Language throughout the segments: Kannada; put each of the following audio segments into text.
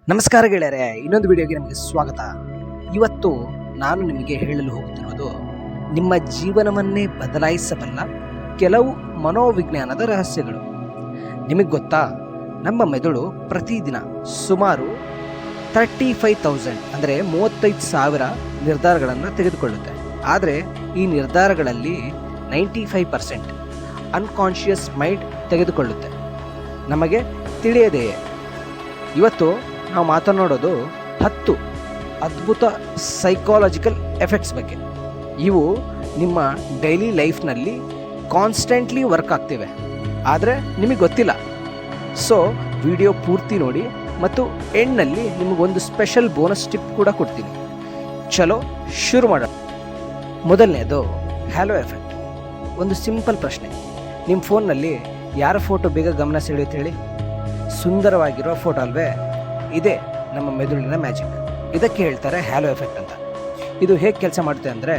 ನಮಸ್ಕಾರ ಗೆಳೆಯರೆ, ಇನ್ನೊಂದು ವಿಡಿಯೋಗೆ ನಿಮಗೆ ಸ್ವಾಗತ. ಇವತ್ತು ನಾನು ನಿಮಗೆ ಹೇಳಲು ಹೋಗುತ್ತಿರುವುದು ನಿಮ್ಮ ಜೀವನವನ್ನೇ ಬದಲಾಯಿಸಬಲ್ಲ ಕೆಲವು ಮನೋವಿಜ್ಞಾನದ ರಹಸ್ಯಗಳು. ನಿಮಗೆ ಗೊತ್ತಾ, ನಮ್ಮ ಮೆದುಳು ಪ್ರತಿದಿನ ಸುಮಾರು 35,000 ಅಂದರೆ 35,000 ನಿರ್ಧಾರಗಳನ್ನು ತೆಗೆದುಕೊಳ್ಳುತ್ತೆ. ಆದರೆ ಈ ನಿರ್ಧಾರಗಳಲ್ಲಿ 95% ಅನ್ಕಾನ್ಷಿಯಸ್ ಮೈಂಡ್ ತೆಗೆದುಕೊಳ್ಳುತ್ತೆ, ನಮಗೆ ತಿಳಿಯದೆಯೇ. ಇವತ್ತು ನಾವು ಮಾತನಾಡೋದು 10 ಅದ್ಭುತ ಸೈಕಾಲಜಿಕಲ್ ಎಫೆಕ್ಟ್ಸ್ ಬಗ್ಗೆ. ಇವು ನಿಮ್ಮ ಡೈಲಿ ಲೈಫ್ನಲ್ಲಿ ಕಾನ್ಸ್ಟೆಂಟ್ಲಿ ವರ್ಕ್ ಆಗ್ತಿವೆ, ಆದರೆ ನಿಮಗೆ ಗೊತ್ತಿಲ್ಲ. ಸೊ ವಿಡಿಯೋ ಪೂರ್ತಿ ನೋಡಿ ಮತ್ತು ಎಂಡ್ನಲ್ಲಿ ನಿಮಗೊಂದು ಸ್ಪೆಷಲ್ ಬೋನಸ್ ಟಿಪ್ ಕೂಡ ಕೊಡ್ತೀನಿ. ಚಲೋ ಶುರು ಮಾಡೋಣ. ಮೊದಲನೇದು ಹ್ಯಾಲೋ ಎಫೆಕ್ಟ್. ಒಂದು ಸಿಂಪಲ್ ಪ್ರಶ್ನೆ, ನಿಮ್ಮ ಫೋನ್ನಲ್ಲಿ ಯಾರ ಫೋಟೋ ಬೇಗ ಗಮನ ಸೆಳೆಯುತ್ತೆ ಹೇಳಿ? ಸುಂದರವಾಗಿರೋ ಫೋಟೋ ಅಲ್ವೇ? ಇದೇ ನಮ್ಮ ಮೆದುಳಿನ ಮ್ಯಾಜಿಕ್. ಇದಕ್ಕೆ ಹೇಳ್ತಾರೆ ಹ್ಯಾಲೋ ಎಫೆಕ್ಟ್ ಅಂತ. ಇದು ಹೇಗೆ ಕೆಲಸ ಮಾಡುತ್ತೆ ಅಂದರೆ,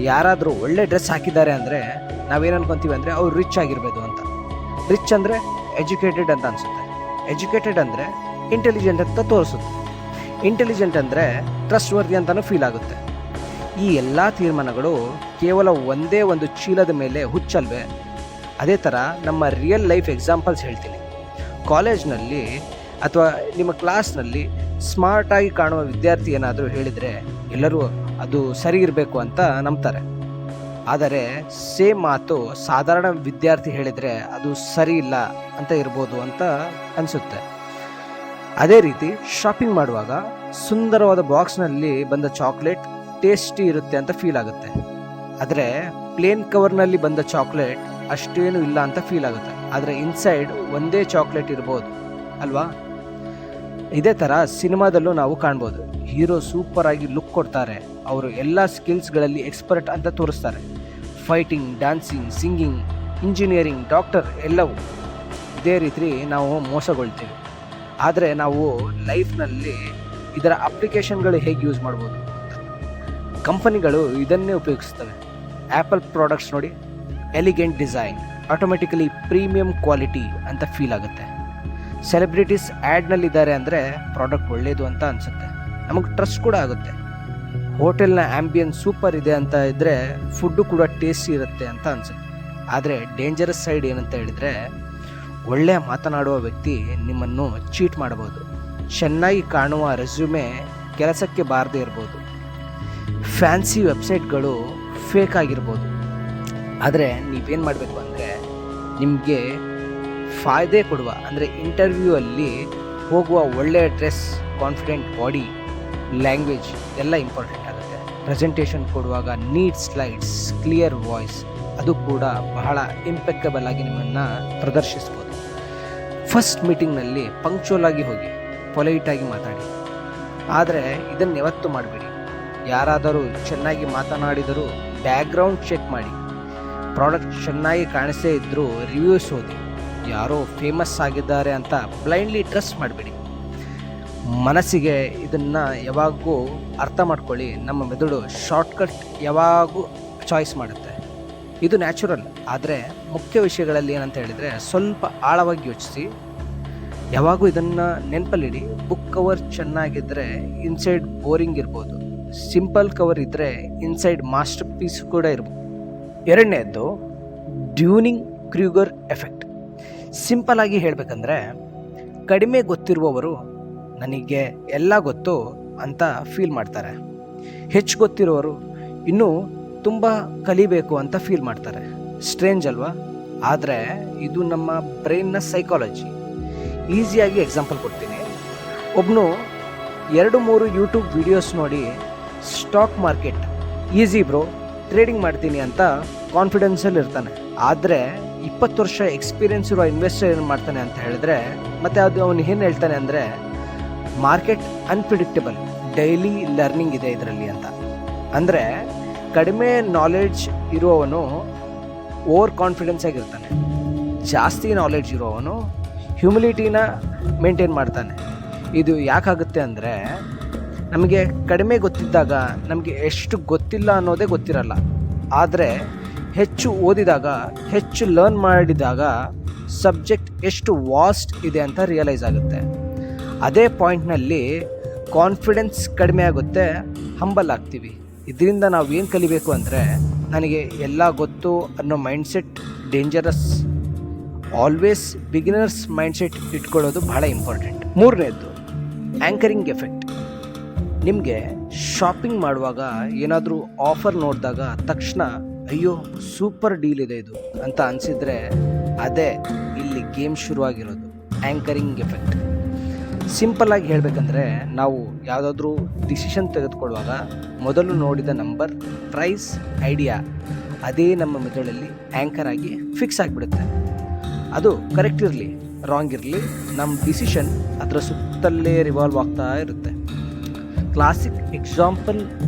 ಯಾರಾದರೂ ಒಳ್ಳೆ ಡ್ರೆಸ್ ಹಾಕಿದ್ದಾರೆ ಅಂದರೆ ನಾವೇನು ಅನ್ಕೊತೀವಿ ಅಂದರೆ ಅವ್ರು ರಿಚ್ ಆಗಿರ್ಬೋದು ಅಂತ. ರಿಚ್ ಅಂದರೆ ಎಜುಕೇಟೆಡ್ ಅಂತ ಅನಿಸುತ್ತೆ. ಎಜುಕೇಟೆಡ್ ಅಂದರೆ ಇಂಟೆಲಿಜೆಂಟ್ ಅಂತ ತೋರಿಸುತ್ತೆ. ಇಂಟೆಲಿಜೆಂಟ್ ಅಂದರೆ ಟ್ರಸ್ಟ್ ವರ್ದಿ ಅಂತಲೂ ಫೀಲ್ ಆಗುತ್ತೆ. ಈ ಎಲ್ಲ ತೀರ್ಮಾನಗಳು ಕೇವಲ ಒಂದೇ ಒಂದು ಚೀಲದ ಮೇಲೆ ಹುಚ್ಚಲ್ವೇ? ಅದೇ ಥರ ನಮ್ಮ ರಿಯಲ್ ಲೈಫ್ ಎಕ್ಸಾಂಪಲ್ಸ್ ಹೇಳ್ತೀನಿ. ಕಾಲೇಜ್ನಲ್ಲಿ ಅಥವಾ ನಿಮ್ಮ ಕ್ಲಾಸ್ನಲ್ಲಿ ಸ್ಮಾರ್ಟಾಗಿ ಕಾಣುವ ವಿದ್ಯಾರ್ಥಿ ಏನಾದರೂ ಹೇಳಿದರೆ ಎಲ್ಲರೂ ಅದು ಸರಿ ಇರಬೇಕು ಅಂತ ನಂಬ್ತಾರೆ. ಆದರೆ ಸೇಮ್ ಮಾತು ಸಾಧಾರಣ ವಿದ್ಯಾರ್ಥಿ ಹೇಳಿದರೆ ಅದು ಸರಿ ಇಲ್ಲ ಅಂತ ಇರ್ಬೋದು ಅಂತ ಅನಿಸುತ್ತೆ. ಅದೇ ರೀತಿ ಶಾಪಿಂಗ್ ಮಾಡುವಾಗ ಸುಂದರವಾದ ಬಾಕ್ಸ್ನಲ್ಲಿ ಬಂದ ಚಾಕ್ಲೇಟ್ ಟೇಸ್ಟಿ ಇರುತ್ತೆ ಅಂತ ಫೀಲ್ ಆಗುತ್ತೆ. ಆದರೆ ಪ್ಲೇನ್ ಕವರ್ನಲ್ಲಿ ಬಂದ ಚಾಕ್ಲೇಟ್ ಅಷ್ಟೇನು ಇಲ್ಲ ಅಂತ ಫೀಲ್ ಆಗುತ್ತೆ. ಆದರೆ ಇನ್ಸೈಡ್ ಒಂದೇ ಚಾಕ್ಲೇಟ್ ಇರ್ಬೋದು ಅಲ್ವಾ? ಇದೇ ಥರ ಸಿನಿಮಾದಲ್ಲೂ ನಾವು ಕಾಣ್ಬೋದು. ಹೀರೋ ಸೂಪರ್ ಆಗಿ ಲುಕ್ ಕೊಡ್ತಾರೆ, ಅವರು ಎಲ್ಲ ಸ್ಕಿಲ್ಸ್ಗಳಲ್ಲಿ ಎಕ್ಸ್ಪರ್ಟ್ ಅಂತ ತೋರಿಸ್ತಾರೆ. Fighting, dancing, singing, engineering, doctor ಎಲ್ಲವೂ. ಇದೇ ರೀತಿ ನಾವು ಮೋಸಗೊಳ್ತೀವಿ. ಆದರೆ ನಾವು ಲೈಫ್ನಲ್ಲಿ ಇದರ ಅಪ್ಲಿಕೇಶನ್ಗಳು ಹೇಗೆ ಯೂಸ್ ಮಾಡ್ಬೋದು? ಕಂಪನಿಗಳು ಇದನ್ನೇ ಉಪಯೋಗಿಸ್ತವೆ. ಆ್ಯಪಲ್ ಪ್ರಾಡಕ್ಟ್ಸ್ ನೋಡಿ, elegant design, automatically premium quality ಅಂತ ಫೀಲ್ ಆಗುತ್ತೆ. ಸೆಲೆಬ್ರಿಟೀಸ್ ಆ್ಯಡ್ನಲ್ಲಿದ್ದಾರೆ ಅಂದರೆ ಪ್ರಾಡಕ್ಟ್ ಒಳ್ಳೆಯದು ಅಂತ ಅನಿಸುತ್ತೆ, ನಮಗೆ ಟ್ರಸ್ಟ್ ಕೂಡ ಆಗುತ್ತೆ. ಹೋಟೆಲ್ನ ಆ್ಯಂಬಿಯನ್ಸ್ ಸೂಪರ್ ಇದೆ ಅಂತ ಇದ್ದರೆ ಫುಡ್ಡು ಕೂಡ ಟೇಸ್ಟಿ ಇರುತ್ತೆ ಅಂತ ಅನಿಸುತ್ತೆ. ಆದರೆ ಡೇಂಜರಸ್ ಸೈಡ್ ಏನಂತ ಹೇಳಿದರೆ, ಒಳ್ಳೆಯ ಮಾತನಾಡುವ ವ್ಯಕ್ತಿ ನಿಮ್ಮನ್ನು ಚೀಟ್ ಮಾಡಬಹುದು. ಚೆನ್ನಾಗಿ ಕಾಣುವ ರೆಸ್ಯೂಮೆ ಕೆಲಸಕ್ಕೆ ಬಾರದೇ ಇರ್ಬೋದು. ಫ್ಯಾನ್ಸಿ ವೆಬ್ಸೈಟ್ಗಳು ಫೇಕ್ ಆಗಿರ್ಬೋದು. ಆದರೆ ನೀವೇನು ಮಾಡಬೇಕು ಅಂದರೆ, ನಿಮಗೆ ಫಾಯ್ದೆ ಕೊಡುವ ಅಂದರೆ ಇಂಟರ್ವ್ಯೂ ಅಲ್ಲಿ ಹೋಗುವ ಒಳ್ಳೆಯ ಡ್ರೆಸ್, ಕಾನ್ಫಿಡೆಂಟ್ ಬಾಡಿ ಲ್ಯಾಂಗ್ವೇಜ್ ಎಲ್ಲ ಇಂಪಾರ್ಟೆಂಟ್ ಆಗುತ್ತೆ. ಪ್ರೆಸೆಂಟೇಷನ್ ಕೊಡುವಾಗ ನೀಟ್ ಸ್ಲೈಡ್ಸ್, ಕ್ಲಿಯರ್ ವಾಯ್ಸ್, ಅದು ಕೂಡ ಬಹಳ ಇಂಪೆಕ್ಕಬಲ್ ಆಗಿ ನಿಮ್ಮನ್ನು ಪ್ರದರ್ಶಿಸ್ಬೋದು. ಫಸ್ಟ್ ಮೀಟಿಂಗ್ನಲ್ಲಿ ಪಂಕ್ಚುವಲ್ ಆಗಿ ಹೋಗಿ, ಪೊಲೈಟಾಗಿ ಮಾತಾಡಿ. ಆದರೆ ಇದನ್ನು ಯಾವತ್ತೂ ಮಾಡಬೇಡಿ. ಯಾರಾದರೂ ಚೆನ್ನಾಗಿ ಮಾತನಾಡಿದರೂ ಬ್ಯಾಕ್ಗ್ರೌಂಡ್ ಚೆಕ್ ಮಾಡಿ. ಪ್ರಾಡಕ್ಟ್ ಚೆನ್ನಾಗಿ ಕಾಣಿಸೇ ಇದ್ದರೂ ರಿವ್ಯೂಸ್ ಓದಿ. ಯಾರೋ ಫೇಮಸ್ ಆಗಿದ್ದಾರೆ ಅಂತ ಬ್ಲೈಂಡ್ಲಿ ಟ್ರಸ್ಟ್ ಮಾಡಬೇಡಿ. ಮನಸ್ಸಿಗೆ ಇದನ್ನು ಯಾವಾಗೂ ಅರ್ಥ ಮಾಡ್ಕೊಳ್ಳಿ, ನಮ್ಮ ಮೆದುಳು ಶಾರ್ಟ್ಕಟ್ ಯಾವಾಗೂ ಚಾಯ್ಸ್ ಮಾಡುತ್ತೆ. ಇದು ನ್ಯಾಚುರಲ್. ಆದರೆ ಮುಖ್ಯ ವಿಷಯಗಳಲ್ಲಿ ಏನಂತ ಹೇಳಿದರೆ, ಸ್ವಲ್ಪ ಆಳವಾಗಿ ಯೋಚಿಸಿ. ಯಾವಾಗೂ ಇದನ್ನು ನೆನಪಲ್ಲಿಡಿ. ಬುಕ್ ಕವರ್ ಚೆನ್ನಾಗಿದ್ದರೆ ಇನ್ಸೈಡ್ ಬೋರಿಂಗ್ ಇರ್ಬೋದು. ಸಿಂಪಲ್ ಕವರ್ ಇದ್ದರೆ ಇನ್ಸೈಡ್ ಮಾಸ್ಟರ್ ಪೀಸ್ ಕೂಡ ಇರ್ಬೋದು. ಎರಡನೇದ್ದು ಡ್ಯೂನಿಂಗ್ ಕ್ರೂಗರ್ ಎಫೆಕ್ಟ್. ಸಿಂಪಲ್ ಆಗಿ ಹೇಳಬೇಕಂದ್ರೆ, ಕಡಿಮೆ ಗೊತ್ತಿರುವವರು ನನಗೆ ಎಲ್ಲ ಗೊತ್ತು ಅಂತ ಫೀಲ್ ಮಾಡ್ತಾರೆ. ಹೆಚ್ಚು ಗೊತ್ತಿರೋರು ಇನ್ನೂ ತುಂಬ ಕಲಿಬೇಕು ಅಂತ ಫೀಲ್ ಮಾಡ್ತಾರೆ. ಸ್ಟ್ರೇಂಜ್ ಅಲ್ವಾ? ಆದರೆ ಇದು ನಮ್ಮ ಬ್ರೈನ್ನ ಸೈಕಾಲಜಿ. ಈಸಿಯಾಗಿ ಎಕ್ಸಾಂಪಲ್ ಕೊಡ್ತೀನಿ. ಒಬ್ಬನು 2-3 ಯೂಟ್ಯೂಬ್ ವಿಡಿಯೋಸ್ ನೋಡಿ stock market easy bro, trading ಮಾಡ್ತೀನಿ ಅಂತ ಕಾನ್ಫಿಡೆನ್ಸಲ್ಲಿ ಇರ್ತಾನೆ. ಆದರೆ 20 ವರ್ಷ ಎಕ್ಸ್ಪೀರಿಯನ್ಸ್ ಇರೋ ಇನ್ವೆಸ್ಟರ್ ಏನು ಮಾಡ್ತಾನೆ ಅಂತ ಹೇಳಿದ್ರೆ, ಮತ್ತು ಅದು ಅವನು ಏನು ಹೇಳ್ತಾನೆ ಅಂದರೆ, ಮಾರ್ಕೆಟ್ ಅನ್ಪ್ರಿಡಿಕ್ಟಬಲ್, ಡೈಲಿ ಲರ್ನಿಂಗ್ ಇದೆ ಇದರಲ್ಲಿ ಅಂತ. ಅಂದರೆ ಕಡಿಮೆ ನಾಲೆಡ್ಜ್ ಇರುವವನು ಓವರ್ ಕಾನ್ಫಿಡೆನ್ಸ್ ಆಗಿರ್ತಾನೆ. ಜಾಸ್ತಿ ನಾಲೆಡ್ಜ್ ಇರುವವನು ಹ್ಯೂಮಿಲಿಟಿನ ಮೇಂಟೈನ್ ಮಾಡ್ತಾನೆ. ಇದು ಯಾಕಾಗುತ್ತೆ ಅಂದರೆ, ನಮಗೆ ಕಡಿಮೆ ಗೊತ್ತಿದ್ದಾಗ ನಮಗೆ ಎಷ್ಟು ಗೊತ್ತಿಲ್ಲ ಅನ್ನೋದೇ ಗೊತ್ತಿರಲ್ಲ. ಆದರೆ ಹೆಚ್ಚು ಓದಿದಾಗ, ಹೆಚ್ಚು ಲರ್ನ್ ಮಾಡಿದಾಗ ಸಬ್ಜೆಕ್ಟ್ ಎಷ್ಟು ವಾಸ್ಟ್ ಇದೆ ಅಂತ ರಿಯಲೈಸ್ ಆಗುತ್ತೆ. ಅದೇ ಪಾಯಿಂಟ್ನಲ್ಲಿ ಕಾನ್ಫಿಡೆನ್ಸ್ ಕಡಿಮೆ ಆಗುತ್ತೆ, ಹಂಬಲ್ ಆಗ್ತೀವಿ. ಇದರಿಂದ ನಾವು ಏನು ಕಲಿಬೇಕು ಅಂದರೆ, ನನಗೆ ಎಲ್ಲ ಗೊತ್ತು ಅನ್ನೋ mindset dangerous. Always beginners mindset ಇಟ್ಕೊಳ್ಳೋದು ಬಹಳ ಇಂಪಾರ್ಟೆಂಟ್. ಮೂರನೇದು ಆ್ಯಂಕರಿಂಗ್ ಎಫೆಕ್ಟ್. ನಿಮಗೆ ಶಾಪಿಂಗ್ ಮಾಡುವಾಗ ಏನಾದರೂ ಆಫರ್ ನೋಡಿದಾಗ ತಕ್ಷಣ ಅಯ್ಯೋ ಸೂಪರ್ ಡೀಲ್ ಇದೆ ಇದು ಅಂತ ಅನಿಸಿದರೆ ಅದೇ ಇಲ್ಲಿ ಗೇಮ್ ಶುರುವಾಗಿರೋದು, ಆ್ಯಂಕರಿಂಗ್ ಎಫೆಕ್ಟ್. ಸಿಂಪಲ್ಲಾಗಿ ಹೇಳಬೇಕಂದ್ರೆ, ನಾವು ಯಾವುದಾದ್ರೂ ಡಿಸಿಷನ್ ತೆಗೆದುಕೊಳ್ಳುವಾಗ ಮೊದಲು ನೋಡಿದ ನಂಬರ್, ಪ್ರೈಸ್, ಐಡಿಯಾ ಅದೇ ನಮ್ಮ ಮೆದುಳಲ್ಲಿ ಆ್ಯಂಕರ್ ಆಗಿ ಫಿಕ್ಸ್ ಆಗಿಬಿಡುತ್ತೆ. ಅದು ಕರೆಕ್ಟ್ ಇರಲಿ ರಾಂಗ್ ಇರಲಿ, ನಮ್ಮ ಡಿಸಿಷನ್ ಅದರ ಸುತ್ತಲೇ ರಿವಾಲ್ವ್ ಆಗ್ತಾ ಇರುತ್ತೆ. ಕ್ಲಾಸಿಕ್ ಎಕ್ಸಾಂಪಲ್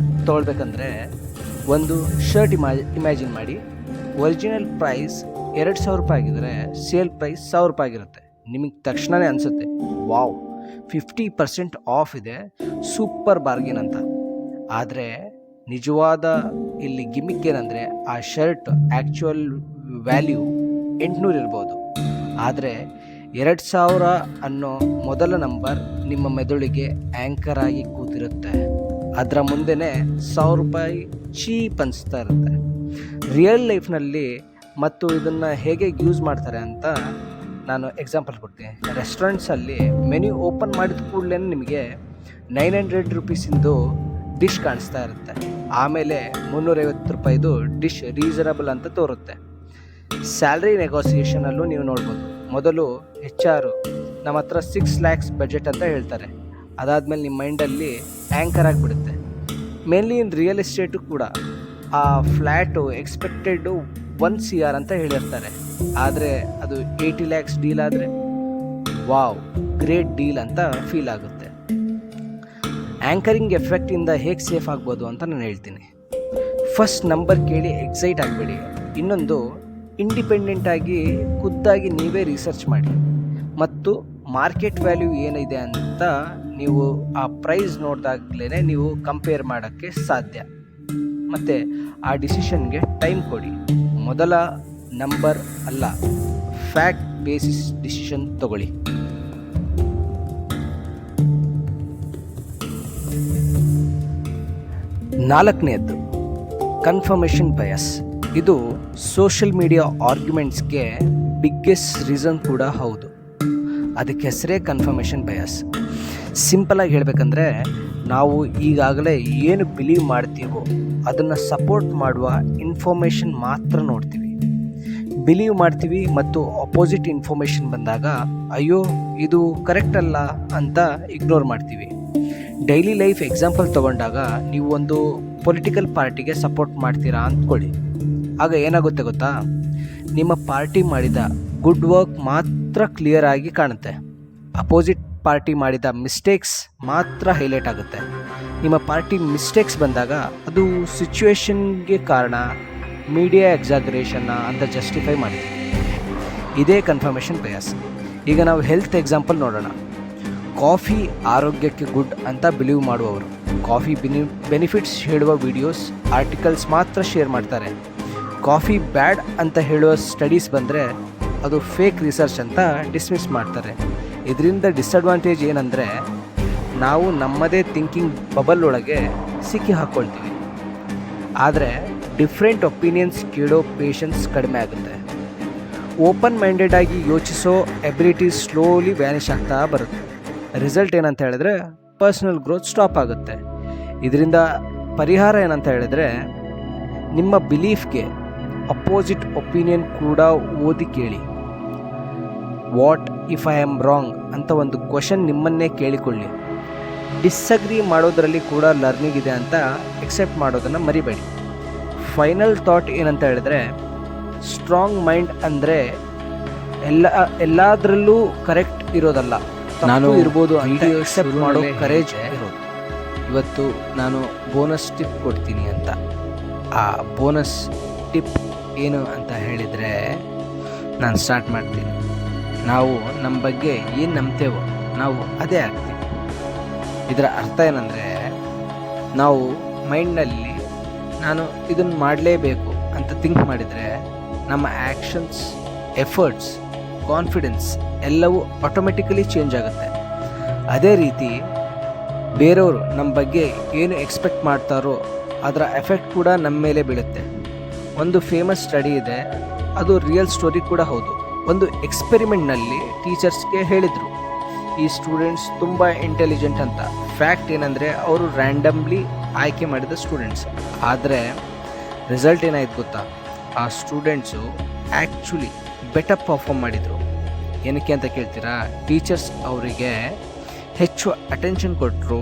ತೊಗೊಳ್ಬೇಕಂದ್ರೆ, ಒಂದು ಶರ್ಟ್ ಇಮ್ಯಾಜಿನ್ ಮಾಡಿ. ಒರಿಜಿನಲ್ ಪ್ರೈಸ್ 2,000 ರೂಪಾಯಿ ಆಗಿದ್ರೆ ಸೇಲ್ ಪ್ರೈಸ್ 1,000 ರೂಪಾಯಿ ಆಗಿರುತ್ತೆ. ನಿಮಗೆ ತಕ್ಷಣವೇ ಅನಿಸುತ್ತೆ, ವಾವ್ 50% ಆಫ್ ಇದೆ, ಸೂಪರ್ ಬಾರ್ಗೇನ್ ಅಂತ. ಆದರೆ ನಿಜವಾದ ಇಲ್ಲಿ ಗಿಮಿಕ್ ಏನಂದರೆ, ಆ ಶರ್ಟ್ ಆ್ಯಕ್ಚುಯಲ್ ವ್ಯಾಲ್ಯೂ 800 ಇರ್ಬೋದು. ಆದರೆ 2,000 ಅನ್ನೋ ಮೊದಲ ನಂಬರ್ ನಿಮ್ಮ ಮೆದುಳಿಗೆ ಆ್ಯಂಕರ್ ಆಗಿ ಕೂತಿರುತ್ತೆ. ಅದರ ಮುಂದೆನೇ 1,000 ರೂಪಾಯಿ ಚೀಪ್ ಅನಿಸ್ತಾ ಇರುತ್ತೆ. ರಿಯಲ್ ಲೈಫ್ನಲ್ಲಿ ಮತ್ತು ಇದನ್ನು ಹೇಗೆ ಯೂಸ್ ಮಾಡ್ತಾರೆ ಅಂತ ನಾನು ಎಕ್ಸಾಂಪಲ್ ಕೊಡ್ತೀನಿ. ರೆಸ್ಟೋರೆಂಟ್ಸಲ್ಲಿ ಮೆನ್ಯೂ ಓಪನ್ ಮಾಡಿದ ಕೂಡಲೇ ನಿಮಗೆ 900 ರುಪೀಸಿಂದು ಡಿಶ್ ಕಾಣಿಸ್ತಾ ಇರುತ್ತೆ. ಆಮೇಲೆ 350 ರೂಪಾಯಿದು ಡಿಶ್ ರೀಸನಬಲ್ ಅಂತ ತೋರುತ್ತೆ. ಸ್ಯಾಲ್ರಿ ನೆಗೋಸಿಯೇಷನಲ್ಲೂ ನೀವು ನೋಡ್ಬೋದು. ಮೊದಲು HR ನಮ್ಮ ಹತ್ರ 6 lakhs ಬಜೆಟ್ ಅಂತ ಹೇಳ್ತಾರೆ. ಅದಾದಮೇಲೆ ನಿಮ್ಮ ಮೈಂಡಲ್ಲಿ ಆ್ಯಂಕರ್ ಆಗಿಬಿಡುತ್ತೆ. ಮೇನ್ಲಿ ಇನ್ ರಿಯಲ್ ಎಸ್ಟೇಟು ಕೂಡ ಆ ಫ್ಲ್ಯಾಟು ಎಕ್ಸ್ಪೆಕ್ಟೆಡ್ಡು 1 CR ಅಂತ ಹೇಳಿರ್ತಾರೆ. ಆದರೆ ಅದು 80 lakhs ಡೀಲ್ ಆದರೆ ವಾವ್ ಗ್ರೇಟ್ ಡೀಲ್ ಅಂತ ಫೀಲ್ ಆಗುತ್ತೆ. ಆ್ಯಂಕರಿಂಗ್ ಎಫೆಕ್ಟಿಂದ ಹೇಗೆ ಸೇಫ್ ಆಗ್ಬೋದು ಅಂತ ನಾನು ಹೇಳ್ತೀನಿ. ಫಸ್ಟ್ ನಂಬರ್ ಕೇಳಿ ಎಕ್ಸೈಟ್ ಆಗಬೇಡಿ. ಇನ್ನೊಂದು, ಇಂಡಿಪೆಂಡೆಂಟಾಗಿ ಖುದ್ದಾಗಿ ನೀವೇ ರಿಸರ್ಚ್ ಮಾಡಿ ಮತ್ತು ಮಾರ್ಕೆಟ್ ವ್ಯಾಲ್ಯೂ ಏನಿದೆ ಅಂತ ನೀವು ಆ ಪ್ರೈಸ್ ನೋಡಿದಾಗಲೇ ನೀವು ಕಂಪೇರ್ ಮಾಡೋಕ್ಕೆ ಸಾಧ್ಯ. ಮತ್ತು ಆ ಡಿಸಿಷನ್ಗೆ ಟೈಮ್ ಕೊಡಿ. ಮೊದಲ ನಂಬರ್ ಅಲ್ಲ, ಫ್ಯಾಕ್ಟ್ ಬೇಸಿಸ್ ಡಿಸಿಷನ್ ತಗೊಳ್ಳಿ. ನಾಲ್ಕನೇದ್ದು ಕನ್ಫರ್ಮೇಷನ್ ಬಯಾಸ್. ಇದು ಸೋಷಿಯಲ್ ಮೀಡಿಯಾ ಆರ್ಗ್ಯುಮೆಂಟ್ಸ್ಗೆ ಬಿಗ್ಗೆಸ್ಟ್ ರೀಸನ್ ಕೂಡ ಹೌದು. ಅದಕ್ಕೆ ಹೆಸರೇ ಕನ್ಫರ್ಮೇಷನ್ ಬಯಾಸ್. ಸಿಂಪಲಾಗಿ ಹೇಳಬೇಕಂದ್ರೆ, ನಾವು ಈಗಾಗಲೇ ಏನು ಬಿಲೀವ್ ಮಾಡ್ತೀವೋ ಅದನ್ನು ಸಪೋರ್ಟ್ ಮಾಡುವ ಇನ್ಫಾರ್ಮೇಷನ್ ಮಾತ್ರ ನೋಡ್ತೀವಿ. ಬಿಲೀವ್ ಮಾಡ್ತೀವಿ ಮತ್ತು ಅಪೋಸಿಟ್ ಇನ್ಫಾರ್ಮೇಷನ್ ಬಂದಾಗ ಅಯ್ಯೋ ಇದು ಕರೆಕ್ಟ್ ಅಲ್ಲ ಅಂತ ಇಗ್ನೋರ್ ಮಾಡ್ತೀವಿ. ಡೈಲಿ ಲೈಫ್ ಎಕ್ಸಾಂಪಲ್ ತೊಗೊಂಡಾಗ, ನೀವು ಒಂದು ಪೊಲಿಟಿಕಲ್ ಪಾರ್ಟಿಗೆ ಸಪೋರ್ಟ್ ಮಾಡ್ತೀರಾ ಅಂದ್ಕೊಳ್ಳಿ. ಆಗ ಏನಾಗುತ್ತೆ ಗೊತ್ತಾ, ನಿಮ್ಮ ಪಾರ್ಟಿ ಮಾಡಿದ ಗುಡ್ ವರ್ಕ್ ಮಾತ್ರ ಕ್ಲಿಯರ್ ಆಗಿ ಕಾಣುತ್ತೆ. ಅಪೋಸಿಟ್ ಪಾರ್ಟಿ ಮಾಡಿದ ಮಿಸ್ಟೇಕ್ಸ್ ಮಾತ್ರ ಹೈಲೈಟ್ ಆಗುತ್ತೆ. ನಿಮ್ಮ ಪಾರ್ಟಿ ಮಿಸ್ಟೇಕ್ಸ್ ಬಂದಾಗ ಅದು ಸಿಚುವೇಶನ್ಗೆ ಕಾರಣ, ಮೀಡಿಯಾ ಎಕ್ಸಾಗರೇಷನ್ನ ಅಂತ ಜಸ್ಟಿಫೈ ಮಾಡಿದೆ. ಇದೇ ಕನ್ಫರ್ಮೇಷನ್ ಬಯಾಸ್. ಈಗ ನಾವು ಹೆಲ್ತ್ ಎಕ್ಸಾಂಪಲ್ ನೋಡೋಣ. ಕಾಫಿ ಆರೋಗ್ಯಕ್ಕೆ ಗುಡ್ ಅಂತ ಬಿಲೀವ್ ಮಾಡುವವರು ಕಾಫಿ ಬೆನಿಫಿಟ್ಸ್ ಹೇಳುವ ವಿಡಿಯೋಸ್, ಆರ್ಟಿಕಲ್ಸ್ ಮಾತ್ರ ಶೇರ್ ಮಾಡ್ತಾರೆ. ಕಾಫಿ ಬ್ಯಾಡ್ ಅಂತ ಹೇಳುವ ಸ್ಟಡೀಸ್ ಬಂದರೆ ಅದು ಫೇಕ್ ರಿಸರ್ಚ್ ಅಂತ ಡಿಸ್ಮಿಸ್ ಮಾಡ್ತಾರೆ. ಇದರಿಂದ ಡಿಸ್ಅಡ್ವಾಂಟೇಜ್ ಏನಂದರೆ, ನಾವು ನಮ್ಮದೇ ಥಿಂಕಿಂಗ್ ಬಬಲ್ ಒಳಗೆ ಸಿಕ್ಕಿ ಹಾಕ್ಕೊಳ್ತೀವಿ. ಆದರೆ ಡಿಫ್ರೆಂಟ್ ಒಪಿನಿಯನ್ಸ್ ಕೇಳೋ ಪೇಷನ್ಸ್ ಕಡಿಮೆ ಆಗುತ್ತೆ. ಓಪನ್ ಮೈಂಡೆಡ್ ಆಗಿ ಯೋಚಿಸೋ ಎಬಿಲಿಟೀಸ್ ಸ್ಲೋಲಿ ವ್ಯಾನಿಷ್ ಆಗ್ತಾ ಬರುತ್ತೆ. ರಿಸಲ್ಟ್ ಏನಂತ ಹೇಳಿದ್ರೆ, ಪರ್ಸ್ನಲ್ ಗ್ರೋತ್ ಸ್ಟಾಪ್ ಆಗುತ್ತೆ. ಇದರಿಂದ ಪರಿಹಾರ ಏನಂತ ಹೇಳಿದ್ರೆ, ನಿಮ್ಮ ಬಿಲೀಫ್ಗೆ ಅಪೋಸಿಟ್ ಒಪಿನಿಯನ್ ಕೂಡ ಓದಿ ಕೇಳಿ. What if I am wrong ಅಂತ ಒಂದು ಕ್ವಶನ್ ನಿಮ್ಮನ್ನೇ ಕೇಳಿಕೊಳ್ಳಿ. ಡಿಸ್ಅಗ್ರಿ ಮಾಡೋದರಲ್ಲಿ ಕೂಡ ಲರ್ನಿಂಗ್ ಇದೆ ಅಂತ ಎಕ್ಸೆಪ್ಟ್ ಮಾಡೋದನ್ನು ಮರಿಬೇಡಿ. ಫೈನಲ್ ಥಾಟ್ ಏನಂತ ಹೇಳಿದ್ರೆ, ಸ್ಟ್ರಾಂಗ್ ಮೈಂಡ್ ಅಂದರೆ ಎಲ್ಲದರಲ್ಲೂ ಕರೆಕ್ಟ್ ಇರೋದಲ್ಲ, ನಾನು ಇರ್ಬೋದು ಅಂತ ಎಕ್ಸೆಪ್ಟ್ ಮಾಡೋ ಕರೇಜ್ ಇರೋದು. ಇವತ್ತು ನಾನು ಬೋನಸ್ ಟಿಪ್ ಕೊಡ್ತೀನಿ ಅಂತ. ಆ ಬೋನಸ್ ಟಿಪ್ ಏನು ಅಂತ ಹೇಳಿದರೆ, ನಾನು ಸ್ಟಾರ್ಟ್ ಮಾಡ್ತೀನಿ. ನಾವು ನಮ್ಮ ಬಗ್ಗೆ ಏನು ನಂಬ್ತೇವೋ ನಾವು ಅದೇ ಆಗ್ತೀವಿ. ಇದರ ಅರ್ಥ ಏನಂದರೆ, ನಾವು ಮೈಂಡ್ನಲ್ಲಿ ನಾನು ಇದನ್ನು ಮಾಡಲೇಬೇಕು ಅಂತ ಥಿಂಕ್ ಮಾಡಿದರೆ ನಮ್ಮ ಆ್ಯಕ್ಷನ್ಸ್, ಎಫರ್ಟ್ಸ್, ಕಾನ್ಫಿಡೆನ್ಸ್ ಎಲ್ಲವೂ ಆಟೋಮೆಟಿಕಲಿ ಚೇಂಜ್ ಆಗುತ್ತೆ. ಅದೇ ರೀತಿ ಬೇರೆಯವರು ನಮ್ಮ ಬಗ್ಗೆ ಏನು ಎಕ್ಸ್ಪೆಕ್ಟ್ ಮಾಡ್ತಾರೋ ಅದರ ಎಫೆಕ್ಟ್ ಕೂಡ ನಮ್ಮ ಮೇಲೆ ಬೀಳುತ್ತೆ. ಒಂದು ಫೇಮಸ್ ಸ್ಟಡಿ ಇದೆ, ಅದು ರಿಯಲ್ ಸ್ಟೋರಿ ಕೂಡ ಹೌದು. ಒಂದು ಎಕ್ಸ್ಪೆರಿಮೆಂಟ್ನಲ್ಲಿ ಟೀಚರ್ಸ್ಗೆ ಹೇಳಿದರು, ಈ ಸ್ಟೂಡೆಂಟ್ಸ್ ತುಂಬ ಇಂಟೆಲಿಜೆಂಟ್ ಅಂತ. ಫ್ಯಾಕ್ಟ್ ಏನಂದರೆ ಅವರು ರ್ಯಾಂಡಮ್ಲಿ ಆಯ್ಕೆ ಮಾಡಿದ ಸ್ಟೂಡೆಂಟ್ಸ್. ಆದರೆ ರಿಸಲ್ಟ್ ಏನಾಯ್ತು ಗೊತ್ತಾ? ಆ ಸ್ಟೂಡೆಂಟ್ಸು ಆ್ಯಕ್ಚುಲಿ ಬೆಟರ್ ಪರ್ಫಾರ್ಮ್ ಮಾಡಿದರು. ಏನಕ್ಕೆ ಅಂತ ಕೇಳ್ತೀರಾ? ಟೀಚರ್ಸ್ ಅವರಿಗೆ ಹೆಚ್ಚು ಅಟೆನ್ಷನ್ ಕೊಟ್ಟರು,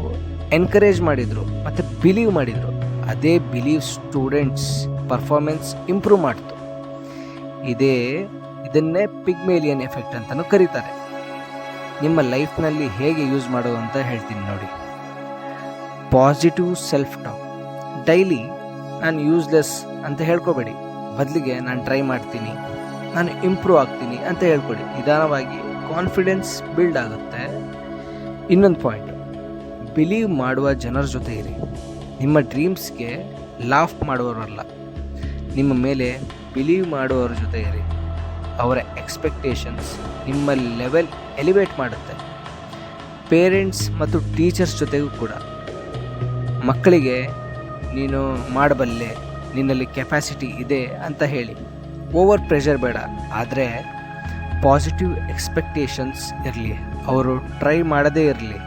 ಎನ್ಕರೇಜ್ ಮಾಡಿದರು ಮತ್ತು ಬಿಲೀವ್ ಮಾಡಿದರು. ಅದೇ ಬಿಲೀವ್ ಸ್ಟೂಡೆಂಟ್ಸ್ ಪರ್ಫಾರ್ಮೆನ್ಸ್ ಇಂಪ್ರೂವ್ ಮಾಡ್ತು. ಇದನ್ನೇ ಪಿಗ್ಮೇಲಿಯನ್ ಎಫೆಕ್ಟ್ ಅಂತಲೂ ಕರೀತಾರೆ. ನಿಮ್ಮ ಲೈಫ್ನಲ್ಲಿ ಹೇಗೆ ಯೂಸ್ ಮಾಡೋದು ಅಂತ ಹೇಳ್ತೀನಿ ನೋಡಿ. Positive self talk. ಡೈಲಿ ನಾನು ಯೂಸ್ಲೆಸ್ ಅಂತ ಹೇಳ್ಕೊಬೇಡಿ, ಬದಲಿಗೆ ನಾನು ಟ್ರೈ ಮಾಡ್ತೀನಿ, ನಾನು ಇಂಪ್ರೂವ್ ಆಗ್ತೀನಿ ಅಂತ ಹೇಳ್ಕೊಡಿ. ನಿಧಾನವಾಗಿ ಕಾನ್ಫಿಡೆನ್ಸ್ ಬಿಲ್ಡ್ ಆಗುತ್ತೆ. ಇನ್ನೊಂದು ಪಾಯಿಂಟ್, ಬಿಲೀವ್ ಮಾಡುವ ಜನರ ಜೊತೆ ಇರಿ. ನಿಮ್ಮ ಡ್ರೀಮ್ಸ್ಗೆ ಲಾಫ್ ಮಾಡುವವರಲ್ಲ, ನಿಮ್ಮ ಮೇಲೆ ಬಿಲೀವ್ ಮಾಡುವವರ ಜೊತೆ ಇರಿ. ಅವರ ಎಕ್ಸ್ಪೆಕ್ಟೇಷನ್ಸ್ ನಿಮ್ಮ ಲೆವೆಲ್ ಎಲಿವೇಟ್ ಮಾಡುತ್ತೆ. ಪೇರೆಂಟ್ಸ್ ಮತ್ತು ಟೀಚರ್ಸ್ ಜೊತೆಗೂ ಕೂಡ ಮಕ್ಕಳಿಗೆ ನೀನು ಮಾಡಬಲ್ಲೆ, ನಿನ್ನಲ್ಲಿ ಕೆಪಾಸಿಟಿ ಇದೆ ಅಂತ ಹೇಳಿ. ಓವರ್ ಪ್ರೆಷರ್ ಬೇಡ, ಆದರೆ ಪಾಸಿಟಿವ್ ಎಕ್ಸ್ಪೆಕ್ಟೇಷನ್ಸ್ ಇರಲಿ. ಅವರು ಟ್ರೈ ಮಾಡದೇ ಇರಲಿ,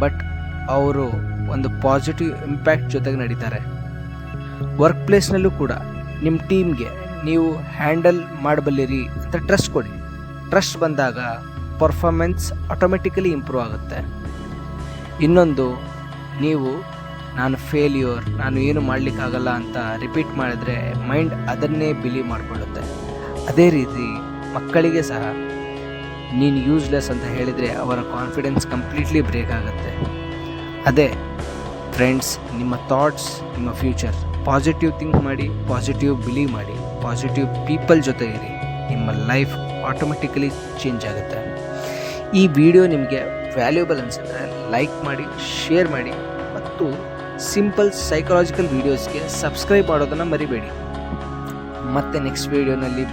ಬಟ್ ಅವರು ಒಂದು ಪಾಸಿಟಿವ್ ಇಂಪ್ಯಾಕ್ಟ್ ಜೊತೆಗೆ ನಡೀತಾರೆ. ವರ್ಕ್ ಪ್ಲೇಸ್ನಲ್ಲೂ ಕೂಡ ನಿಮ್ಮ ಟೀಮ್ಗೆ ನೀವು ಹ್ಯಾಂಡಲ್ ಮಾಡಬಲ್ಲಿರಿ ಅಂತ ಟ್ರಸ್ಟ್ ಕೊಡಿ. ಟ್ರಸ್ಟ್ ಬಂದಾಗ ಪರ್ಫಾರ್ಮೆನ್ಸ್ ಆಟೋಮೆಟಿಕಲಿ ಇಂಪ್ರೂವ್ ಆಗುತ್ತೆ. ಇನ್ನೊಂದು, ನೀವು ನಾನು ಫೇಲ್ಯೂರ್, ನಾನು ಏನು ಮಾಡಲಿಕ್ಕಾಗಲ್ಲ ಅಂತ ರಿಪೀಟ್ ಮಾಡಿದ್ರೆ ಮೈಂಡ್ ಅದನ್ನೇ ಬಿಲೀವ್ ಮಾಡಿಕೊಳ್ಳುತ್ತೆ. ಅದೇ ರೀತಿ ಮಕ್ಕಳಿಗೆ ಸಹ ನೀನು ಯೂಸ್ಲೆಸ್ ಅಂತ ಹೇಳಿದರೆ ಅವರ ಕಾನ್ಫಿಡೆನ್ಸ್ ಕಂಪ್ಲೀಟ್ಲಿ ಬ್ರೇಕ್ ಆಗುತ್ತೆ. ಅದೇ ಫ್ರೆಂಡ್ಸ್, ನಿಮ್ಮ ಥಾಟ್ಸ್ ನಿಮ್ಮ ಫ್ಯೂಚರ್. ಪಾಸಿಟಿವ್ ಥಿಂಕ್ ಮಾಡಿ, ಪಾಸಿಟಿವ್ ಬಿಲೀವ್ ಮಾಡಿ, ಪಾಸಿಟಿವ್ ಪೀಪಲ್ ಜೊತೆ ಇರಿ. ನಿಮ್ಮ ಲೈಫ್ ಆಟೋಮೆಟಿಕಲಿ ಚೇಂಜ್ ಆಗುತ್ತೆ. ಈ ವಿಡಿಯೋ ನಿಮಗೆ ವ್ಯಾಲ್ಯೂಬಲ್ ಅನಿಸಿದ್ರೆ ಲೈಕ್ ಮಾಡಿ, ಶೇರ್ ಮಾಡಿ ಮತ್ತು ಸಿಂಪಲ್ ಸೈಕಾಲಜಿಕಲ್ ವೀಡಿಯೋಸ್ಗೆ ಸಬ್ಸ್ಕ್ರೈಬ್ ಮಾಡೋದನ್ನು ಮರಿಬೇಡಿ. ಮತ್ತೆ ನೆಕ್ಸ್ಟ್ ವಿಡಿಯೋನಲ್ಲಿ